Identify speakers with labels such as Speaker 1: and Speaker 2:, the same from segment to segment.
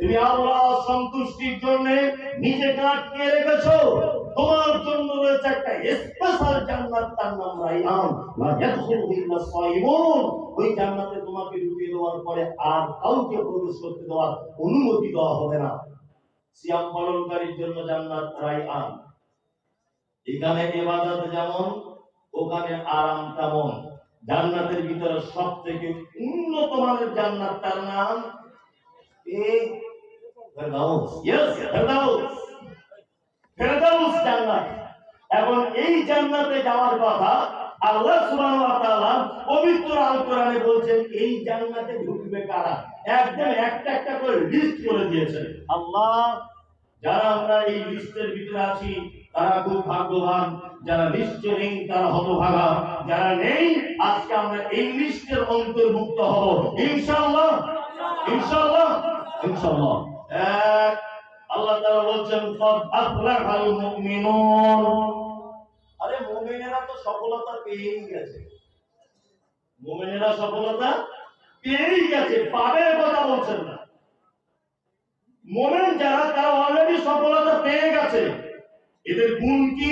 Speaker 1: তুমি আল্লাহ সন্তুষ্টির জন্য নিজেকে আটকে রেখেছো। তোমার জন্য রয়েছে একটা স্পেশাল জান্নাত, তার নাম রায়্যান, লা ইয়াদখুলু ইল্লা সাইমুন। ওই জান্নাতে তোমাকে ঢুকিয়ে দেওয়ার পরে আর কাউকে প্রবেশ করতে দেওয়ার অনুমতি দেওয়া হবে না। সিয়াম পালনকারীর জন্য জান্নাত রায়্যান। এখানে ইবাদত যেমন, ওখানে আরাম তেমন। জান্নাতের ভিতরে সবথেকে উন্নত মানের জান্নাত, তার নাম ফেরদাউস। ইয়েস, ফেরদাউস, ফেরদাউস জান্নাত। এবং এই জান্নাতে যাওয়ার কথা আল্লাহ সুবহানাহু ওয়া তাআলা পবিত্র আল কোরআনে বলছেন, এই জান্নাতে ঢুকবে কারা, একদম একটা একটা করে লিস্ট করে দিয়েছেন আল্লাহ। যারা আমরা এই লিস্টের ভিতরে আছি তারা খুব ভাগ্যবান, যারা লিস্টে নেই তারা হতভাগা। যারা নেই, আজকে আমরা এই লিস্টের অন্তর্ভুক্ত হব ইনশাআল্লাহ, ইনশাআল্লাহ, ইনশাআল্লাহ। আল্লাহ তাআলা বলছেন, ফাদ আফলাহাল মুমিনুন। আরে মুমিনেরা তো সফলতা পেয়েই গেছে, মুমিনেরা সফলতা পেয়েই গেছে, পাবে কথা বলছেন না। মুমিন যারা, তারা অলরেডি সফলতা পেয়ে গেছে। এদের গুণ কি?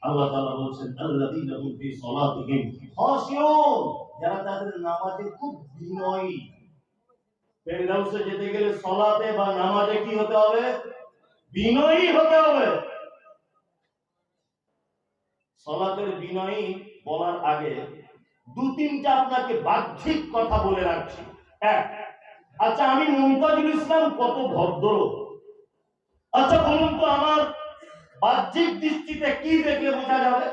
Speaker 1: আল্লাহ তাআলা বলছেন, আল্লাযীনা হুম ফি সালাতিহিম খাশিউন। যারা তাদের নামাজে খুব বিনয়ী। ফেরদাউসে যেতে গেলে সালাতে বা নামাজে কি হতে হবে? বিনয়ী হতে হবে। সালাতের বিনয়ী বলার আগে দু তিনটা আপনাকে বাহ্যিক কথা বলে রাখছি। এক, আচ্ছা আমি মুমতাজুল ইসলাম কত ভদ্র, আচ্ছা বলুন তো আমার বাহ্যিক দৃষ্টিতে কি দেখলে বোঝা যাবে?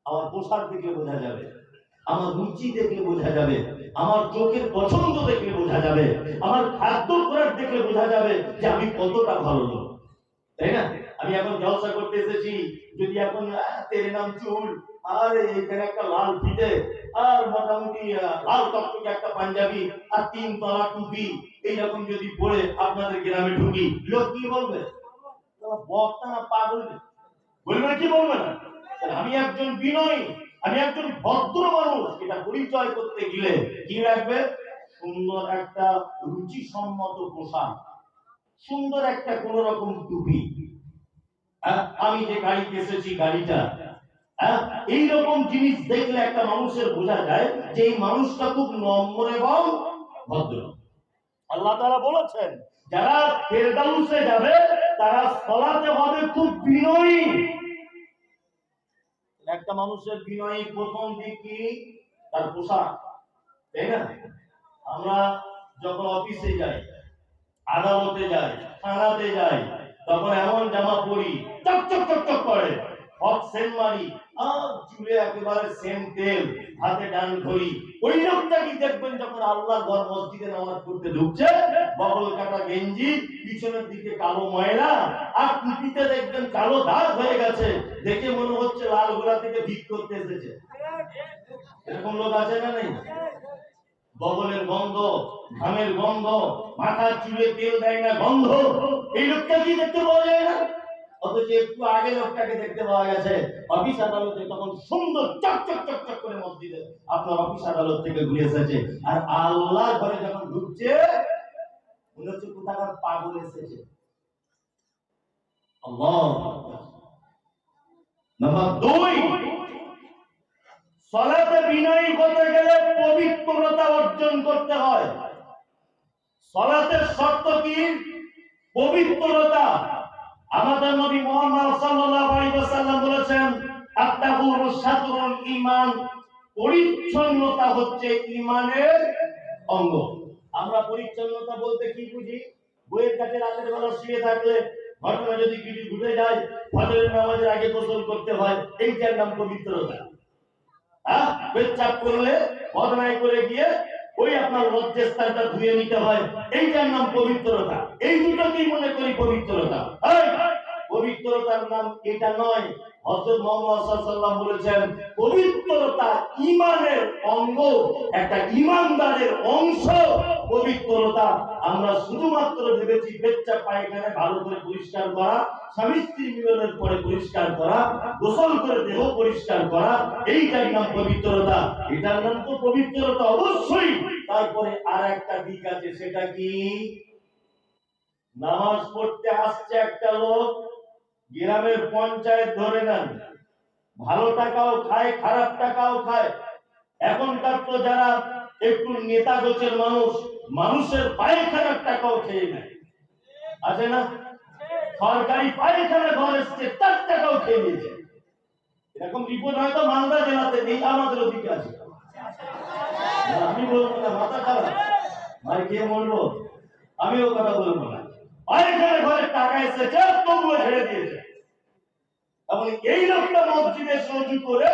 Speaker 1: আমার পোশাক দেখলে বোঝা যাবে, আমার রুচি দেখলে বোঝা যাবে, আমার চোখের পছন্দ দেখলে বোঝা যাবে, আমার খাদ্য খোরাক দেখলে বোঝা যাবে যে আমি কতটা ভালো লোক, তাই না? আমি এখন জলসা করতে এসেছি, যদি এখন তেরে নাম চুল আর এখানে একটা লাল ফিতে আর মোটামুটি লাল টকটকে একটা পাঞ্জাবি আর 3 তলা টুপি এইরকম যদি পরে আপনাদের গ্রামে ঢুকি, লোক কি বলবে? বক্তা না পাগল বলবে, কি বলবে না? আমি একজন বিনয়ী, আমি একজন ভদ্র মানুষ, এটা পরিচয় করতে গেলে কি রাখবে? সুন্দর একটা রুচিসম্মত পোশাক, সুন্দর একটা কোন রকম টুপি, আমি যে গাড়িতে এসেছি গাড়িটা, এইরকম জিনিস দেখলে একটা মানুষের বোঝা যায় যে এই মানুষটা খুব নম্র এবং ভদ্র। আল্লাহ তাআলা বলেছেন, যারা ফেরদাউসে যাবে তারা সালাতে হবে খুব বিনয়ী। একটা মানুষের বিনয়ী প্রথম দিক কি? তার পোশাক, তাই না? আমরা যখন অফিসে যাই, আদালতে যাই, থানাতে যাই, তখন এমন জামা পরি চকচক চকচক করে, হট সেন্ট মারি, আর চুলে একেবারে সেম তেল, হাতে ডান ঘড়ি। ওই লোকটা কি দেখবেন যখন আল্লাহর ঘর মসজিদে নামাজ পড়তে ঢুকছে, বগল কাটা গেঞ্জি, পিছনের দিকে কালো ময়লা, আর টুপিতে দেখবেন কালো দাগ হয়ে গেছে, দেখে মনে হচ্ছে লালগোলা থেকে ভিক করতে এসেছে। এরকম লোক আছে না নেই? বগলের গন্ধ, ঘামের গন্ধ, মাথার চুলে তেল দেয় না গন্ধ, এই লোকটা কি দেখতে পাওয়া যায় না? অথচ একটু আগে লোকটাকে দেখতে পাওয়া গেছে অফিস আদালতে, তখন সুন্দর চকচক চকচক করে মসজিদে আপনার অফিস আদালত থেকে ঘুরে এসেছে। আর আল্লাহর ঘরে যখন ঢুকছে মনে হচ্ছে কোথাকার পাগল এসেছে। আল্লাহ। নাম্বার 2, সালাতে বিনয়ী হতে গেলে পবিত্রতা অর্জন করতে হয়। সালাতের শর্ত কি? পবিত্রতা। আমাদের নবী মুহাম্মদ সাল্লাল্লাহু আলাইহি ওয়াসাল্লাম বলেছেন, আত-তাহুরু শাতরুল ঈমান। পরিচ্ছন্নতা হচ্ছে ঈমানের অঙ্গ। আমরা পরিচ্ছন্নতা বলতে কি বুঝি? বইয়ের কাছে রাতের বেলা শুয়ে থাকলে ঘটনা যদি কিছু ঘটে যায়, ফজরের নামাজের আগে গোসল করতে হয়, এইটার নাম পবিত্রতা। পেচ্ছাপ করলে বদনায় করে গিয়ে ওই আপনার লজ্জাস্থানটা ধুয়ে নিতে হয়, এইটার নাম পবিত্রতা। এই দুটোকেই মনে করি পবিত্রতা। পবিত্রতার নাম এটা নয়। হযরত মুহাম্মদ সাল্লাল্লাহু আলাইহি ওয়াসাল্লাম বলেছেন, পবিত্রতা ঈমানের অঙ্গ, একটা ঈমানদারের অংশ পবিত্রতা। আমরা শুধুমাত্র ভেবেছি পেচ্ছাপ পায়খানা ভালো করে পরিষ্কার করা, স্বামী স্ত্রী মিলনের পরে পরিষ্কার করা, গোসল করে দেহ পরিষ্কার করা, এইটার নাম পবিত্রতা। এটার নাম তো পবিত্রতা অবশ্যই। তারপরে আর একটা দিক আছে, সেটা কি? নামাজ পড়তে আসছে একটা লোক, গ্রামের পঞ্চায়েত ধরে নেন, ভালো টাকাও খায় খারাপ টাকাও খায়। এখনকার তো যারা একটু নেতা গোছের মানুষ, মানুষের পায়খানার টাকাও খেয়ে নেয়, আছে না? সরকারি পায়খানা ঘর এসছে, তার টাকাও খেয়ে নিয়েছে। এরকম রিপোর্ট হয়তো মালদা জেলাতে নেই, আমাদের ওদিকে আছে। আমি বলবো না, মাথা খারাপ ভাই, কে বলবো? আমিও কথা বলবো না। পায়খানা ঘরে টাকা এসেছে, তবুও ছেড়ে দিয়েছে। এবং এই লোকটা মসজিদে সহযোগ করে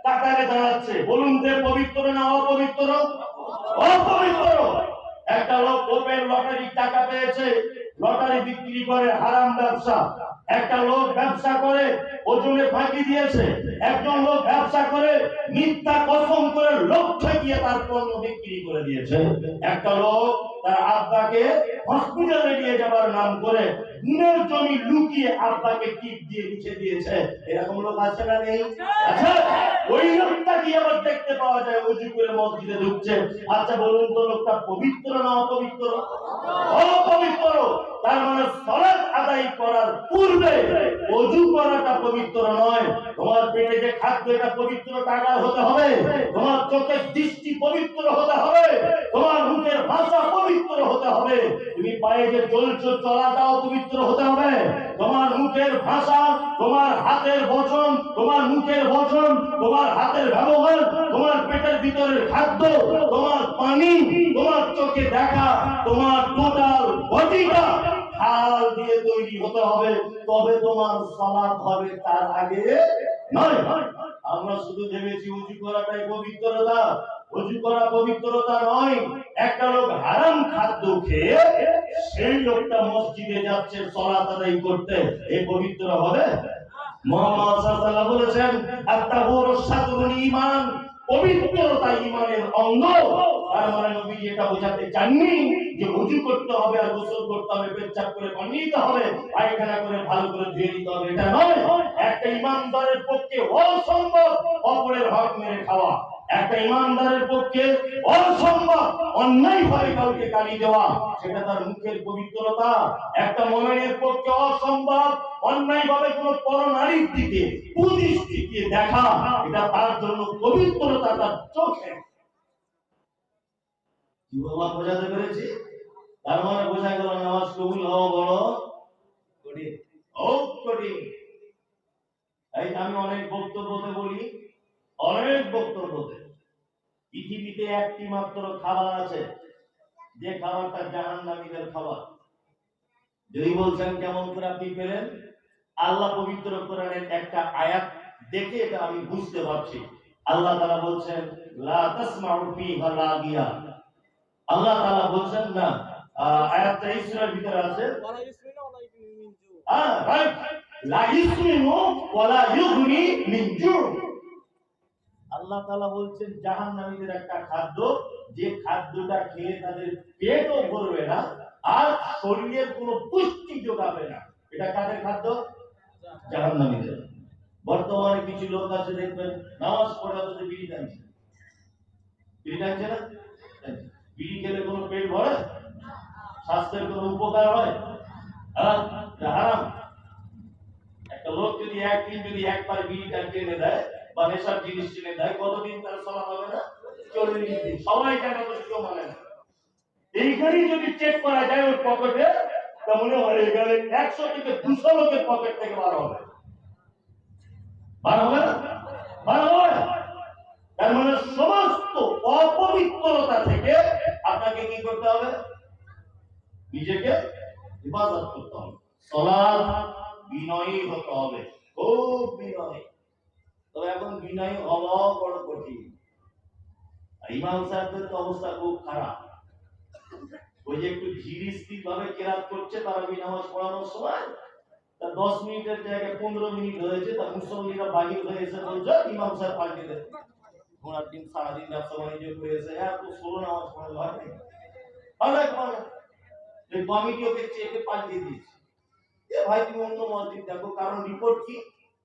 Speaker 1: কাতারে দাঁড়াচ্ছে। বলুন যে পবিত্র না অপবিত্র? অপবিত্র। একটা লোক ওপেন লটারি টাকা পেয়েছে, লটারি বিক্রি করে, হারাম ব্যবসা। একটা লোক ব্যবসা করে ওজনে ফাঁকি দিয়েছে। একজন লোক ব্যবসা করে মিথ্যা কসম করে লোক ঠকিয়ে তার পণ্য বিক্রি করে দিয়েছে। একটা লোক তার আব্বাকে হসপিটালে নিয়ে যাবার নাম করে গুণের জমি লুকিয়ে আব্বাকে টিপ দিয়ে লিখে দিয়েছে। এরকম লোক আছে না নেই? আচ্ছা, ওই লোকটা কি আবার দেখতে পাওয়া যায় ওযু করে মসজিদে ঢুকছে। আচ্ছা বলুন তো, লোকটা পবিত্র না অপবিত্র? অপবিত্র। তার মানে সালাত আদায় করার পূর্বে ওযু করাটা পবিত্র নয়। তোমার পেটে যে খাদ্য, এটা পবিত্র টাকা হতে হবে। তোমার চোখের দৃষ্টি পবিত্র হতে হবে। তোমার মুখের ভাষা পবিত্র হতে হবে। তুমি পায়ে যে চলছো, চলাটাও পবিত্র হতে হবে। তোমার মুখের ভাষা, তোমার হাতের বচন, তোমার মুখের বচন, তোমার হাতের ব্যবহার, তোমার পেটের ভিতরের খাদ্য, তোমার পানি, তোমার চোখে দেখা, তোমার টোটাল বডিটা হাল দিয়ে তৈরি হতে হবে। তবে তোমার সালাত হবে, তার আগে নয়। আমরা শুধু ভেবেছি ওযু করাটাই পবিত্রতা। ওযু করা পবিত্রতা নয়। একটা লোক হারাম খাদ্য খেয়ে সেই লোকটা মসজিদে যাচ্ছে সালাত আদায় করতে, এই পবিত্র হবে? মুহাম্মদ সাল্লাল্লাহু আলাইহি ওয়াসাল্লাম বলেছেন, আত-তাহুরু শাতরুল ঈমান, পবিত্রতা ঈমানের অঙ্গ। তার মানে নবী এটা বোঝাতে চাননি যে ওযু করতে হবে আর গোসল করতে হবে, পেচ্ছাপ করে পানি নিতে হবে, পায়খানা করে ভালো করে ধুয়ে নিতে হবে, এটা নয়। একটা ঈমানদারের পক্ষে অসম্ভব অপরের হক মেরে খাওয়া। একটা ঈমানদারের পক্ষে অসম্ভব অন্যায়ভাবে কাউকে গালি দেওয়া, সেটা তার মুখের পবিত্রতা। একটা মুমিনের পক্ষে অসম্ভব অন্যায়ভাবে কোনো পরনারীর দিকে কুদৃষ্টি দিয়ে দেখা, এটা তার জন্য পবিত্রতা, তার চোখে। কি বললাম, বোঝাতে পেরেছি? তার মানে বোঝা গেল নামাজ কবুল হওয়া বড় কঠিন, খুব কঠিন। এই আমি অনেক বক্তব্যতে বলি, অনেক বক্তব্যতে, পৃথিবীতে একটি মাত্র খাবার আছে যে খাবারটা জাহান্নামীদের খাবার। যদি বলছেন কেমন করে আপনি পেলেন? আল্লাহ পবিত্র কোরআনের একটা আয়াত দেখে এটা আমি বুঝতে পারছি। আল্লাহ তাআলা বলছেন, লা তাসমাউ ফিহা লাগিয়া। আল্লাহ তাআলা বলছেন না, আয়াতটা এই সূরার ভিতরে আছে, রাইট, লা ইসমিনু ওয়ালা ইউগনি মিন জু'। আল্লাহ তাআলা বলছেন জাহান্নামীদের একটা খাদ্য, যে খাদ্যটা খেয়ে তাদের পেটও ভরবে না আর শরীরের কোনো পুষ্টি যোগাবে না। এটা কাদের খাদ্য? জাহান্নামীদের। বর্তমানে কিছু লোক আছে দেখবেন, নামাজ পড়া তো বিড়ি টানছে। বিড়ি টানছে না? বিড়ি খেলে কোনো পেট ভরে? স্বাস্থ্যের কোনো উপকার হয়? হারাম। একটা লোক যদি একদিন যদি একবার বিড়িটা টেনে দেয় বা নেশার জিনিস টেনে দেয়, কতদিন তার সালাত হবে না? 40 দিন। সবাই জানে, তো কেউ মানে না। এইখানেই যদি চেক করা যায় ওর পকেটে, তা মনে হয় এখানে 100 থেকে 200 লোকের পকেট থেকে বার হবে। বার হবে না? বার হবে। তার মানে সমস্ত অপবিত্রতা থেকে আপনাকে কি করতে হবে? নিজেকে ইবাদত করতে হবে। সালাত বিনয়ী হতে হবে, খুব বিনয়ী। তবে এখন বিনয়ী হওয়াও বড় কঠিন। ইমাম সাহেবদের তো অবস্থা খুব খারাপ। ওই যে একটু ধীর স্থির ভাবে কেরাত করছে তারাবি নামাজ পড়ানোর সময়, তা 10 মিনিটের জায়গায় 15 মিনিট হয়েছে, তা মুসল্লিরা বাহির হয়ে এসে বলছে ইমাম সাহেব পাল্টে দেন। ঘোড়ার দিন সারাদিন ব্যবসা বাণিজ্য করেছে, এত ষোলো নামাজ পড়ানো হয় নাকি? অনেক মানে এই কমিটি ওকে চেকে পাল্টে দিয়েছে। এ ভাই তুমি অন্য মসজিদ দেখো, কারণ রিপোর্ট কি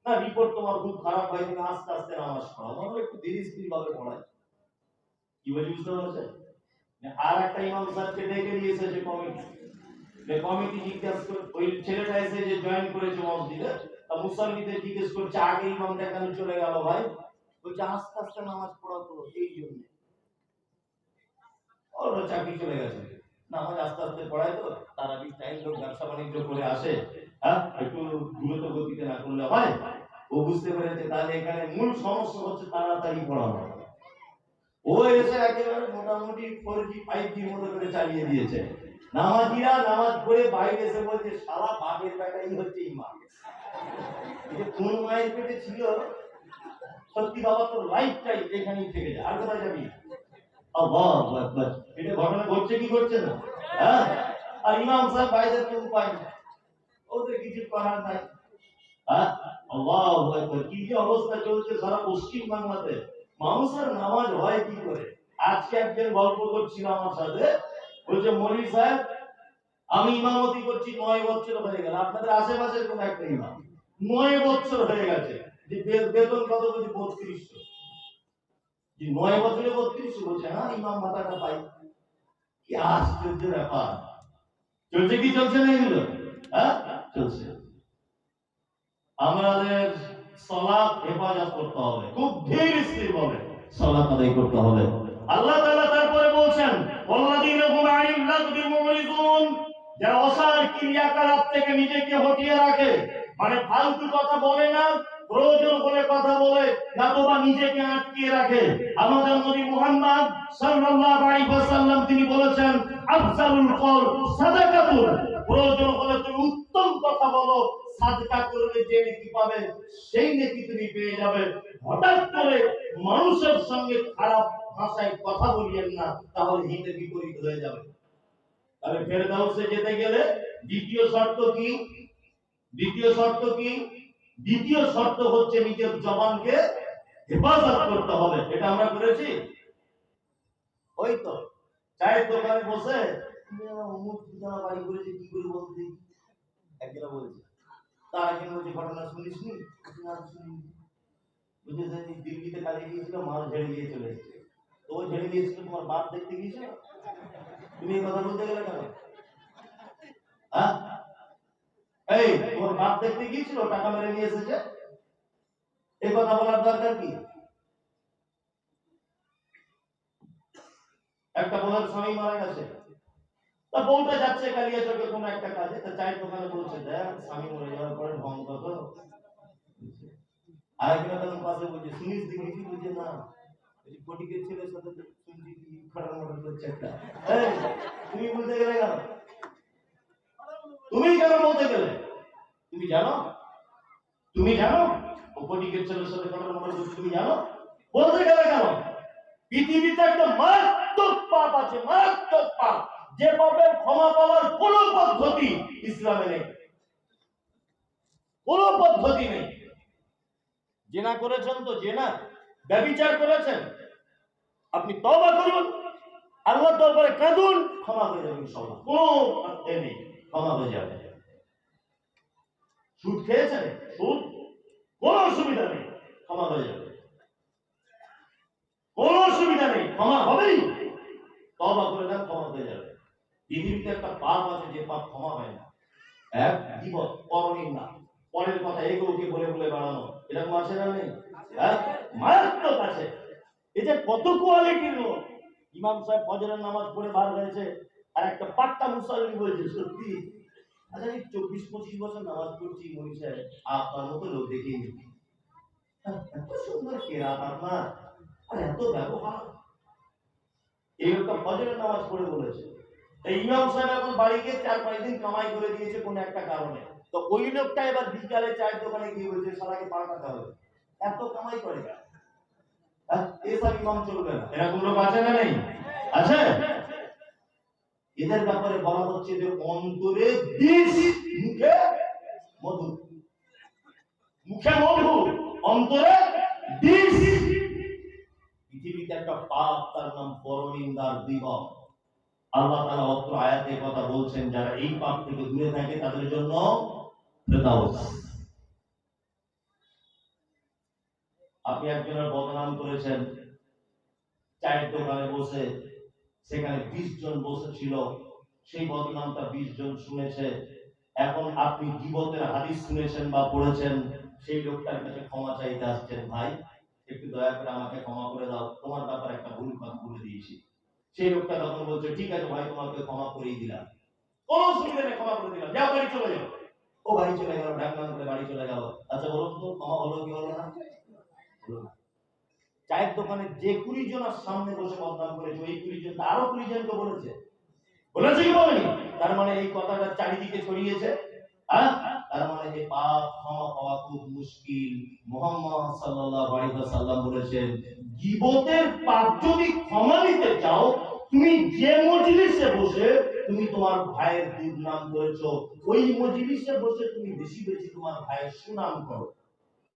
Speaker 1: না, রিপোর্ট তোমার খুব খারাপ ভাই, তুমি আস্তে আস্তে নামাজ পড়াও, আমরা একটু ধীরে স্থির ভাবে পড়াই। কি বলি বুঝতে পারছেন? আর একটা ইমাম সাহেবকে ডেকে নিয়ে এসেছে কমিটি, কমিটি জিজ্ঞাসা করে, ওই ছেলেটা এসে যে জয়েন করেছে মসজিদে, তা মুসল্লিদের জিজ্ঞেস করছে আগে ইমামটা কেন চলে গেল ভাই? বলছে আস্তে আস্তে নামাজ পড়াতো এই জন্য। ওর চাকরি চলে গেছে, নামাজ আস্তে আস্তে পড়ায় তো, তারা টাইম লোক ব্যবসা বাণিজ্য করে আসে, হ্যাঁ একটু দ্রুত গতিতে না করলে হয়। ও বুঝতে পেরেছে তাহলে এখানে মূল সমস্যা হচ্ছে তাড়াতাড়ি পড়ানো। ও এসে একেবারে মোটামুটি 4G 5G মতো করে চালিয়ে দিয়েছে। নামাজিরা নামাজ পড়ে বাইরে এসে বলছে সারা বাপের বেটাই হচ্ছে ইমাম। যে কোন মায়ের পেটে ছিল, সত্যি বাবা তোর লাইফ টাইম এখানেই থেকে যায়, আর কোথায় যাবি? আল্লাহু আকবার। এটা ঘটনা ঘটছে কি ঘটছে না? হ্যাঁ, আর ইমাম সাহেব বাইরের কেউ উপায় না, ওদের কিছু করার নাই। হ্যাঁ, আল্লাহু আকবার। কি যে অবস্থা চলছে সারা পশ্চিম বাংলাতে, মানুষের নামাজ হয় কি করে? আজকে একজন গল্প করছিল আমার সাথে, বলছে মনি সাহেব আমি ইমামতি করছি 9 বছর হয়ে গেল, আপনাদের আশেপাশের কোন একটা ইমাম 9 বছর হয়ে গেছে, যে বেতন কত? বলছে 3200। যে 9 বছরে 3200? বলছে হ্যাঁ ইমাম মাথাটা পাই। কি আশ্চর্য ব্যাপার! চলছে কি চলছে না এগুলো? হ্যাঁ চলছে। আমাদের সালাত হেফাজত করতে হবে, খুব ধীর স্থির ভাবে সালাত আদায় করতে হবে। আল্লাহ তাআলা তারপরে বলছেন ওয়াল্লাযীনা হুম আনিল লাগবি মুরিদুন, যারা অসার ক্রিয়াকলাপ থেকে নিজেকে হটিয়ে রাখে, মানে ফালতু কথা বলে না, প্রয়োজন হলে কথা বলে, নতুবা নিজেকে আটকিয়ে রাখে। আমাদের নবী মুহাম্মদ সাল্লাল্লাহু আলাইহি ওয়াসাল্লাম তিনি বলেছেন আফজালুল কওল সাদাকাতুন, প্রয়োজন হলে তুমি উত্তম কথা বলো, সাদকা করলে যে নেকি পাবে সেই নেকি তুমি পেয়ে যাবে। হঠাৎ করে মানুষের সঙ্গে খারাপ ভাষায় কথা বলিয়েন না, তাহলে হিতে বিপরীত হয়ে যাবে। তাহলে ফেরদাউসে যেতে গেলে দ্বিতীয় শর্ত কি? দ্বিতীয় শর্ত কি? দ্বিতীয় শর্ত হচ্ছে নিজের জবানকে হেফাজত করতে হবে। এটা আমরা করেছি। ওই তো চায়ের দোকানে বসে অমুক ঠিকানা বাড়ি করেছে, কি করে বলতে একজনা বলছে, তার একজন বলছে ঘটনা শুনিসনি? না শুনি। বুঝে দিল্লিতে কাজে গিয়েছিল, মাল ঝেড়ে দিয়ে চলে এসেছে। তো ও ঝেড়ে দিয়েছিল, তোমার বাপ দেখতে গিয়েছিল, তুমি এই কথা বলতে গেলে কেন? হ্যাঁ, এই তোমার বাপ দেখতে গিয়েছিল, টাকা মেরে নিয়ে এসেছে, এই কথা বলার দরকার কি? একটা বোনের স্বামী মারা গেছে, তা বউটা যাচ্ছে কালিয়াচকে কোনো একটা কাজে, তা চায়ের দোকানে বলছে দেখ স্বামী মরে যাওয়ার পরে ঢং কত। আরেকজন তখন পাশে বলছে শুনিস দেখেছি? বুঝে না, ফটিকের ছেলের সাথে শুনছি কি খড়া মটর করছে একটা। তুমি বলতে গেলে কেন? তুমি কেন বলতে গেলে? তুমি জানো? তুমি জানো ও ফটিকের ছেলের সাথে খড়া মটর করছে? তুমি জানো? বলতে গেলে কেন? পৃথিবীতে একটা মারাত্মক পাপ আছে, মারাত্মক পাপ, যে পাপের ক্ষমা পাওয়ার কোন পদ্ধতি ইসলামে নেই, কোন পদ্ধতি নেই। জেনা করেছেন তো জেনা, ব্যভিচার করেছেন, আপনি তওবা করুন, আল্লাহর দরবারে কাঁদুন, ক্ষমা হয়ে যাবে ইনশাআল্লাহ, কোনো অর্থে নেই, ক্ষমা হয়ে যাবে। সুদ খেয়েছেন, সুদ, কোনো অসুবিধা নেই, ক্ষমা হয়ে যাবে, কোনো অসুবিধা নেই, ক্ষমা হবেই। তওবা করে দেন, ক্ষমা হয়ে যাবে। পৃথিবীতে একটা পাপ আছে যে পাপ ক্ষমা হয় না, এক গীবত, পরনিন্দা, পরের কথা একে ওকে বলে বলে বাড়ানো, এরকম আছে না নেই? মারাত্মক আছে। এই যে কত কোয়ালিটির লোক, ইমাম সাহেব ফজরের নামাজ পড়ে বার হয়েছে, আর একটা পাক্কা মুসল্লি বলছে সত্যি আচ্ছা আমি 24-25 বছর নামাজ পড়ছি মনি সাহেব, আপনার মতো লোক দেখিনি। এত সুন্দর কেরাত আপনার, আর এত ব্যবহার। এই লোকটা ফজরের নামাজ পড়ে বলেছে। এই ইমাম সাহেব এখন বাড়ি গিয়ে 4-5 দিন কামাই করে দিয়েছে কোন একটা কারণে, তো ওই লোকটা এবার বিকালে চায়ের দোকানে গিয়ে বলছে সারাকে পাল্টাতে হবে, এত কামাই করে না, এসব ইমাম চলবে না। এরকম লোক আছে না নেই? আছে। এদের ব্যাপারে বলা হচ্ছে যে অন্তরে বিষ, মুখে মধু, মুখে মধু, অন্তরে বিষ। পৃথিবীতে একটা পাপ, তার নাম পরনিন্দার দিবস। আল্লাহ তাআলা অত্র আয়াতে কথা বলছেন যারা এই পাপ থেকে দূরে থাকে তাদের জন্য ফেরদাউস। আপনি একজনের বদনাম করেছেন, চায়ের দোকানে বসে, সেখানে 20 জন বসেছিল, সেই বদনামটা 20 জন শুনেছে। এখন আপনি গীবতের হাদিস শুনেছেন বা পড়েছেন, সেই লোকটার কাছে ক্ষমা চাইতে আসছেন, ভাই একটু দয়া করে আমাকে ক্ষমা করে দাও, তোমার ব্যাপারে একটা ভুল কথা বলে দিয়েছি। সেই লোকটা তখন বলছে, ঠিক আছে ভাই, তোমাকে ক্ষমা করেই দিলাম, কোনো অসুবিধা নেই, ক্ষমা করে দিলাম, যাও বাড়ি চলে যাও। ও বাড়ি চলে গেল, ঢাক ঢাক করে বাড়ি চলে গেল। আচ্ছা বলুন তো, ক্ষমা হলো কি হলো না? হলো না। চায়ের দোকানে যে 20 জনের সামনে বসে বদনাম করেছে, ওই 20 জন আরো 20 জনকে বলেছে, বলেছে কি বলেনি? তার মানে এই কথাটা চারিদিকে ছড়িয়েছে। হ্যাঁ, তার মানে যে পাপ ক্ষমা পাওয়া খুব মুশকিল। মুহাম্মদ সাল্লাল্লাহু আলাইহি ওয়াসাল্লাম বলেছেন, গীবতের পাপ যদি ক্ষমা নিতে চাও, তুমি যে মজলিসে বসে তুমি তোমার ভাইয়ের দুর্নাম করেছো, ওই মজলিসে বসে তুমি বেশি বেশি তোমার ভাইয়ের সুনাম করো।